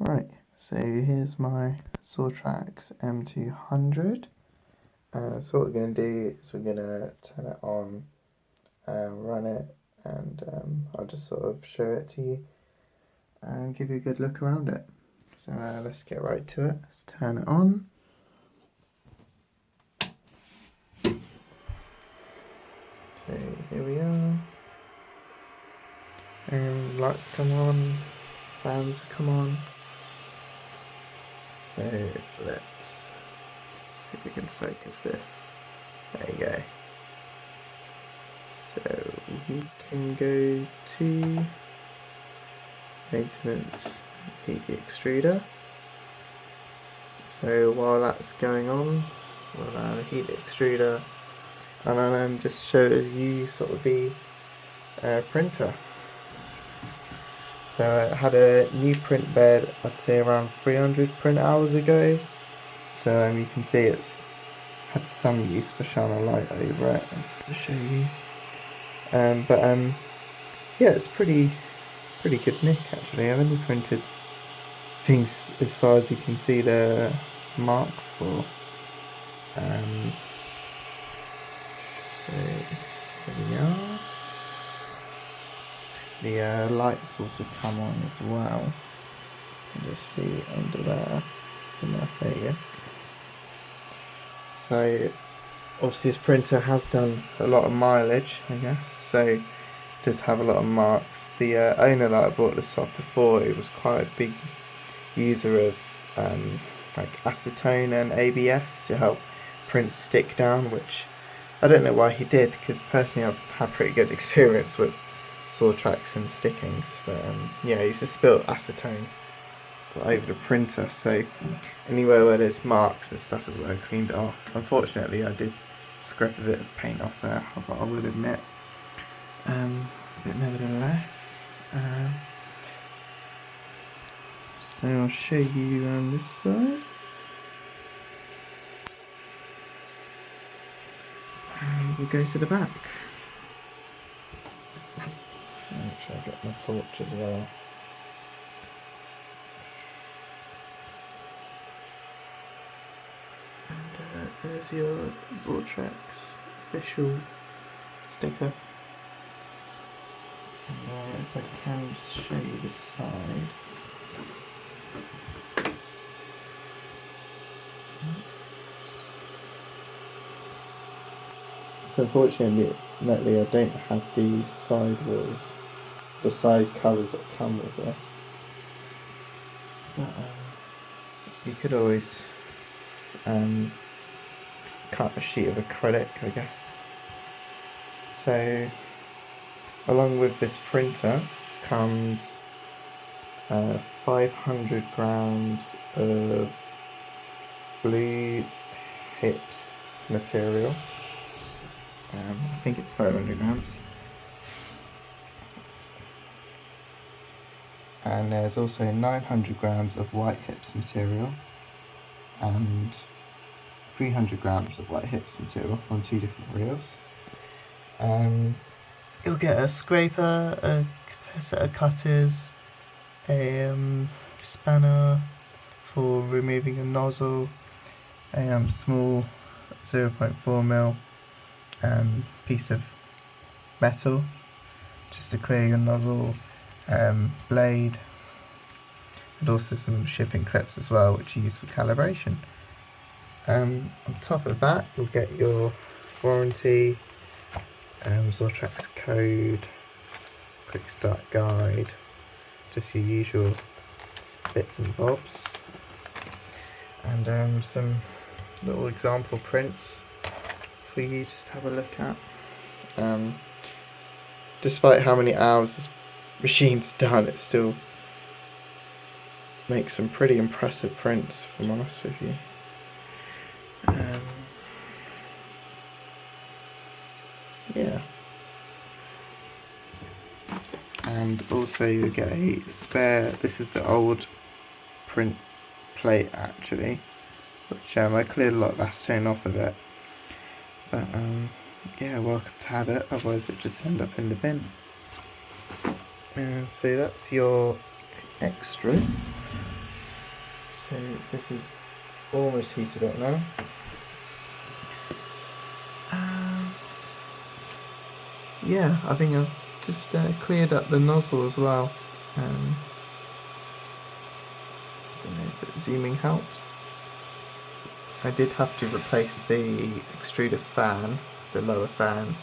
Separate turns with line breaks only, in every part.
Right, so here's my Zortrax M200. So what we're going to do is we're going to turn it on, run it, and I'll just sort of show it to you and give you a good look around it. So let's get right to it. Let's turn it on. So here we are. And lights come on, fans come on. So let's see if we can focus this. There you go. So we can go to maintenance, heat the extruder. So while that's going on, we'll heat the extruder and then just show you sort of the printer. So I had a new print bed, I'd say around 300 print hours ago. So you can see it's had some use for shining a light over it, just to show you. Yeah, it's pretty good nick actually. I've only printed things as far as you can see the marks for. So here we are. The lights also come on as well. You can just see under there. There you go. So obviously this printer has done a lot of mileage, I guess, so it does have a lot of marks. The owner that I bought this off before, he was quite a big user of like acetone and ABS to help print stick down, which I don't know why he did, because personally I've had pretty good experience with Zortrax and stickings, but yeah, he used to spill acetone over the printer, so anywhere where there's marks and stuff as well, I cleaned it off. Unfortunately I did scrape a bit of paint off there, I will admit, but nevertheless, so I'll show you around this side. And we'll go to the back. Make sure I get my torch as well. And there's your Zortrax official sticker. And if I can just show you this side. So unfortunately, I don't have the side walls, the side covers that come with this. But you could always cut a sheet of acrylic, I guess. So along with this printer comes 500 grams of blue hips material. I think it's 500 grams. And there's also 900 grams of white hips material and 300 grams of white hips material on 2 different reels. You'll get a scraper, a set of cutters, a spanner for removing a nozzle, a small 0.4mm piece of metal just to clear your nozzle, blade, and also some shipping clips as well, which you use for calibration. On top of that, you'll get your warranty, Zortrax code, quick start guide, just your usual bits and bobs, and some little example prints for you just to have a look at. Despite how many hours this machine's done, it still makes some pretty impressive prints, if I'm honest with you. Yeah. And also you get a spare, this is the old print plate actually, which I cleared a lot of acetone off of it. But yeah, welcome to have it, otherwise it just end up in the bin. So that's your extras. So this is almost heated up now. Yeah, I think I've just cleared up the nozzle as well. I don't know if zooming helps. I did have to replace the extruder fan, the lower fan.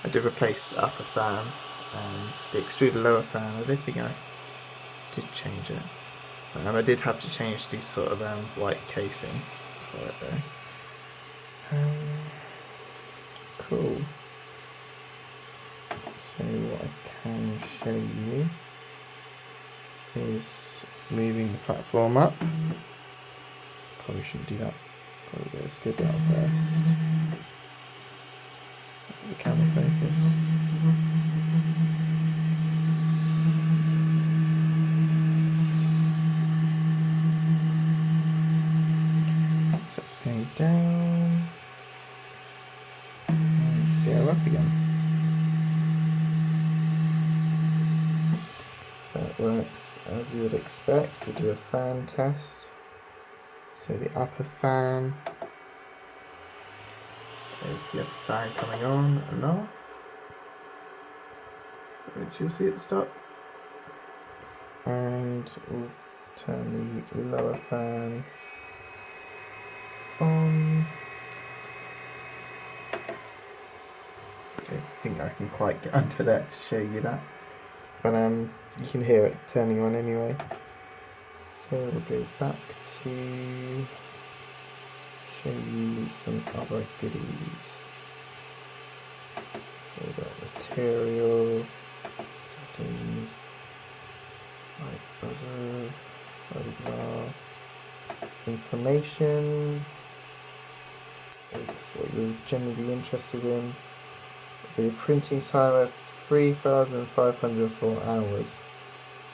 I did replace the upper fan. The extruder lower fan, I don't think I did change it. I did have to change the sort of white casing for it though. Cool. So what I can show you is moving the platform up. Probably shouldn't do that. Probably let's go down first. The camera focus. So it's going down. And let's go up again. So it works as you would expect. We'll do a fan test. So the upper fan, there's the upper fan coming on and off, which you'll see at the stop. And we'll turn the lower fan on. I don't think I can quite get under there to show you that, but you can hear it turning on anyway. So we'll go back to show you some other goodies. So we've got material, settings, light buzzer, blah, blah, information. So that's what you'll generally be interested in. The printing time of 3,504 hours,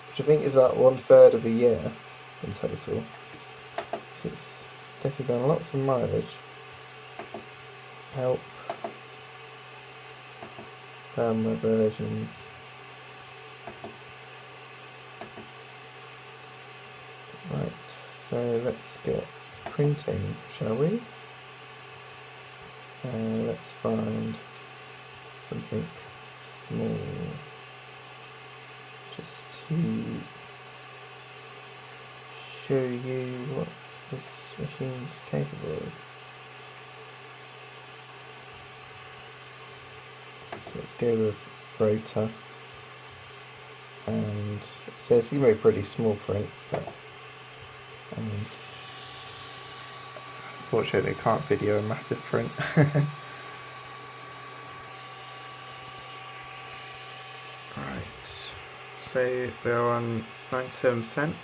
which I think is about 1/3 of a year in total. So it's definitely done lots of mileage. Help. Firmware version. Right, so let's get printing, shall we? Let's find something small, just to show you what this machine's capable of. So let's go with rotor, and it says you made pretty small print, but unfortunately I can't video a massive print. So we're on 97%,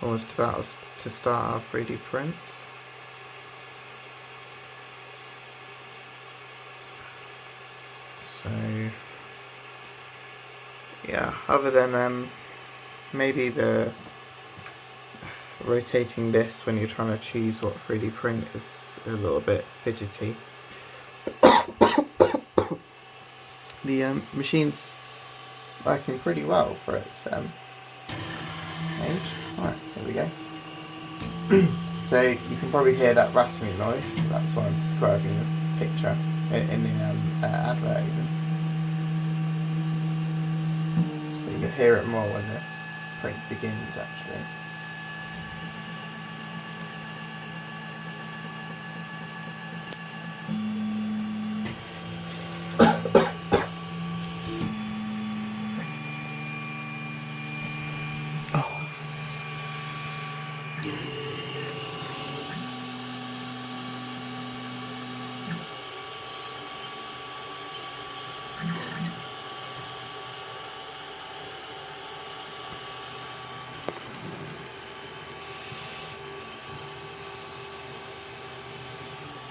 almost about to start our 3D print. So yeah, other than maybe the rotating this when you're trying to choose what 3D print is a little bit fidgety. The machine's working pretty well for its age. Alright, here we go. So you can probably hear that rattling noise. That's what I'm describing in the picture, in the advert even. So you can hear it more when the print begins actually.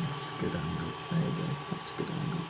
That's a good angle. There you go. That's a good angle.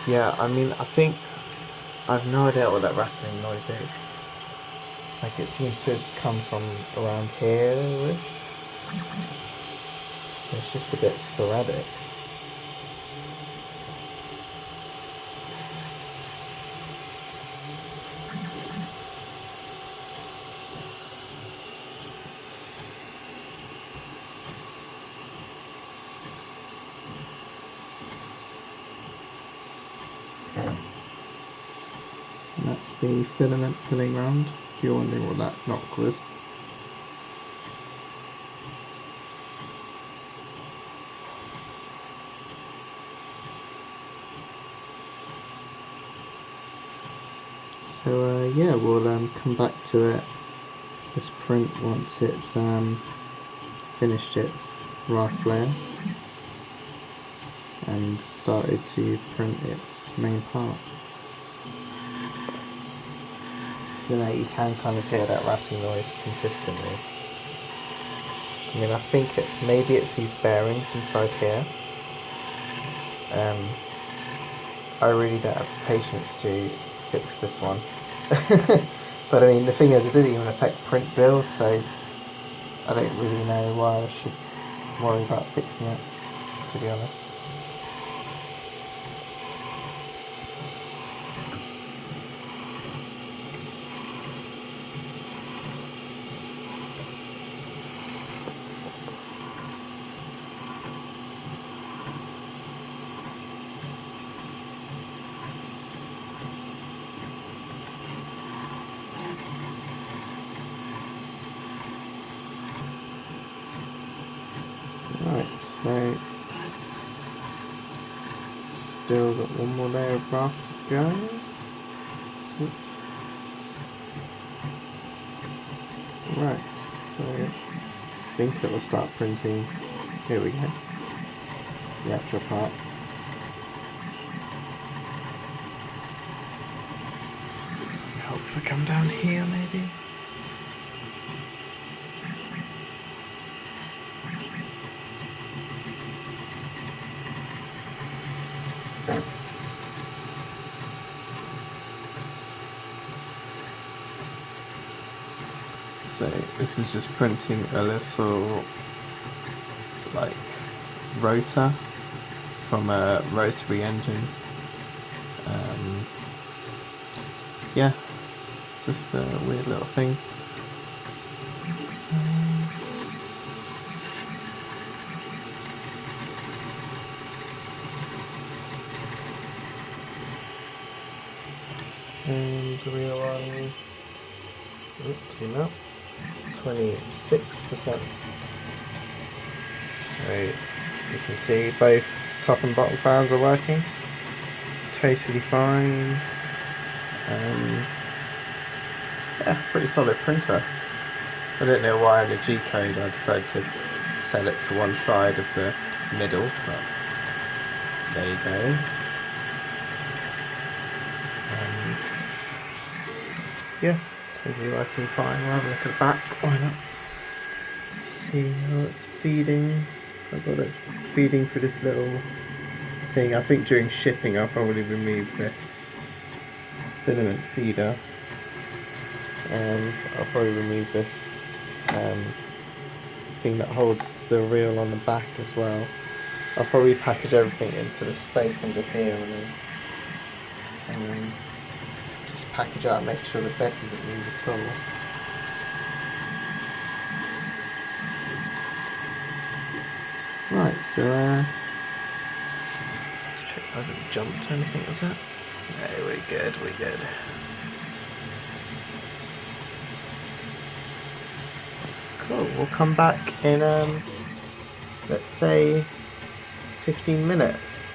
Yeah, I mean, I think I've no idea what that rustling noise is. Like, it seems to come from around here. It's just a bit sporadic. And that's the filament pulling round, if you're wondering what that knock was. So yeah, we'll come back to it, this print, once it's finished its raft layer and started to print its main part. So now you can kind of hear that rattling noise consistently. I mean, I think maybe it's these bearings inside here. I really don't have patience to fix this one. But I mean, the thing is, it doesn't even affect print bills, so I don't really know why I should worry about fixing it, to be honest. Right, so still got one more layer of raft to go. Oops. Right, so I think it will start printing. Here we go. The actual part. Help if I come down here, maybe. So this is just printing a little like rotor from a rotary engine. Yeah, just a weird little thing. And we are on, zoom out, 26%. So you can see both top and bottom fans are working totally fine. Yeah, pretty solid printer. I don't know why on the G code I decided to set it to one side of the middle, but there you go. Yeah, totally working fine. We'll have a look at the back. Why not? See how it's feeding. I've got it feeding through this little thing. I think during shipping I'll probably remove this filament feeder. I'll probably remove this thing that holds the reel on the back as well. I'll probably package everything into the space under here and then just package out and make sure the bed doesn't move at all. Right, so let's check, hasn't jumped or anything, is it? No, we're good, we're good. Cool, we'll come back in let's say 15 minutes.